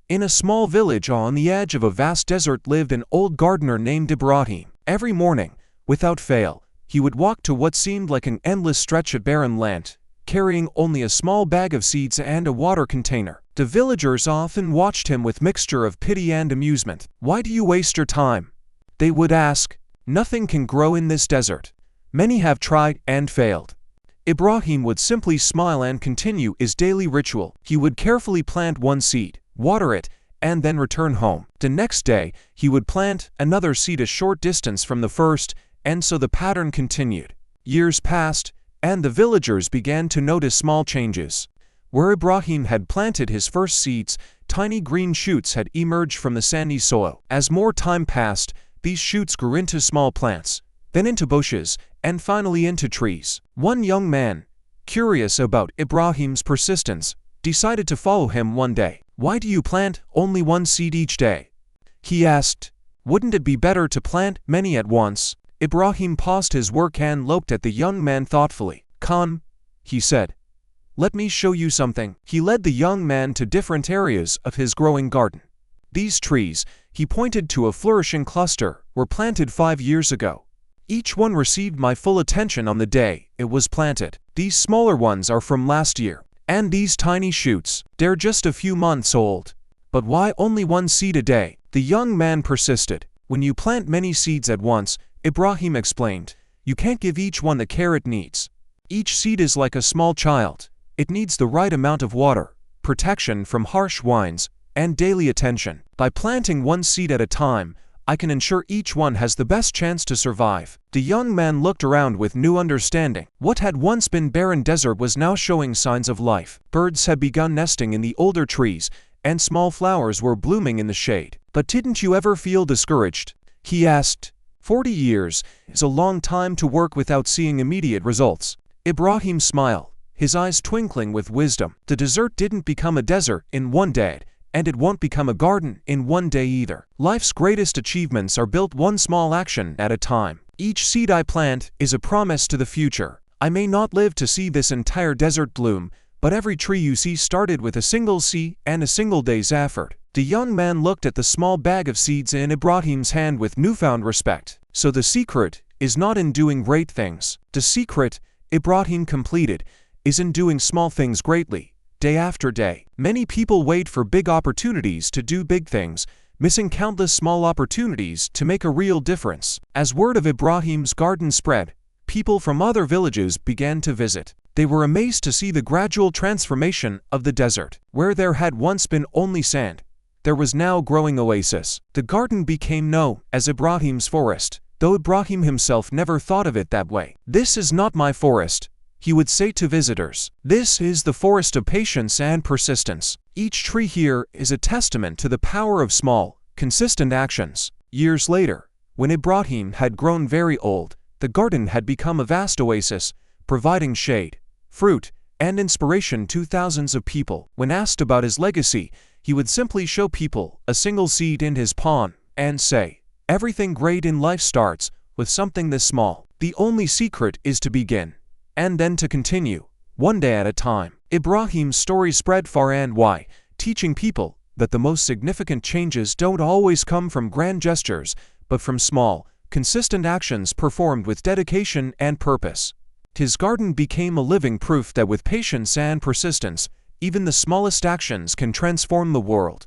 In a small village on the edge of a vast desert lived an old gardener named Ibrahim. Every morning, without fail, he would walk to what seemed like an endless stretch of barren land, carrying only a small bag of seeds and a water container. The villagers often watched him with mixture of pity and amusement. "Why do you waste your time?" they would ask. "Nothing can grow in this desert. Many have tried and failed." Ibrahim would simply smile and continue his daily ritual. He would carefully plant one seed, water it, and then return home. The next day, he would plant another seed a short distance from the first, and so the pattern continued. Years passed, and the villagers began to notice small changes. Where Ibrahim had planted his first seeds, tiny green shoots had emerged from the sandy soil. As more time passed, these shoots grew into small plants, then into bushes, and finally into trees. One young man, curious about Ibrahim's persistence, decided to follow him one day. "Why do you plant only one seed each day?" he asked. "Wouldn't it be better to plant many at once?" Ibrahim paused his work and looked at the young man thoughtfully. "Come," he said. "Let me show you something." He led the young man to different areas of his growing garden. These trees, he pointed to a flourishing cluster, were planted 5 years ago. Each one received my full attention on the day it was planted. These smaller ones are from last year. And these tiny shoots, they're just a few months old. But why only one seed a day? The young man persisted. "When you plant many seeds at once," Ibrahim explained, "you can't give each one the care it needs. Each seed is like a small child. It needs the right amount of water, protection from harsh winds, and daily attention. By planting one seed at a time, I can ensure each one has the best chance to survive." The young man looked around with new understanding. What had once been barren desert was now showing signs of life. Birds had begun nesting in the older trees, and small flowers were blooming in the shade. "But didn't you ever feel discouraged?" he asked. 40 years is a long time to work without seeing immediate results." Ibrahim smiled, his eyes twinkling with wisdom. "The desert didn't become a desert in one day, and it won't become a garden in one day either. Life's greatest achievements are built one small action at a time. Each seed I plant is a promise to the future. I may not live to see this entire desert bloom, but every tree you see started with a single seed and a single day's effort." The young man looked at the small bag of seeds in Ibrahim's hand with newfound respect. "So the secret is not in doing great things. The secret," Ibrahim completed, "is in doing small things greatly, day after day." Many people wait for big opportunities to do big things, missing countless small opportunities to make a real difference. As word of Ibrahim's garden spread, people from other villages began to visit. They were amazed to see the gradual transformation of the desert. Where there had once been only sand, there was now growing oasis. The garden became known as Ibrahim's forest, though Ibrahim himself never thought of it that way. "This is not my forest," he would say to visitors. "This is the forest of patience and persistence. Each tree here is a testament to the power of small, consistent actions." Years later, when Ibrahim had grown very old, the garden had become a vast oasis, providing shade, fruit, and inspiration to thousands of people. When asked about his legacy, he would simply show people a single seed in his palm and say, "Everything great in life starts with something this small. The only secret is to begin, and then to continue, one day at a time." Ibrahim's story spread far and wide, teaching people that the most significant changes don't always come from grand gestures, but from small, consistent actions performed with dedication and purpose. His garden became a living proof that with patience and persistence, even the smallest actions can transform the world.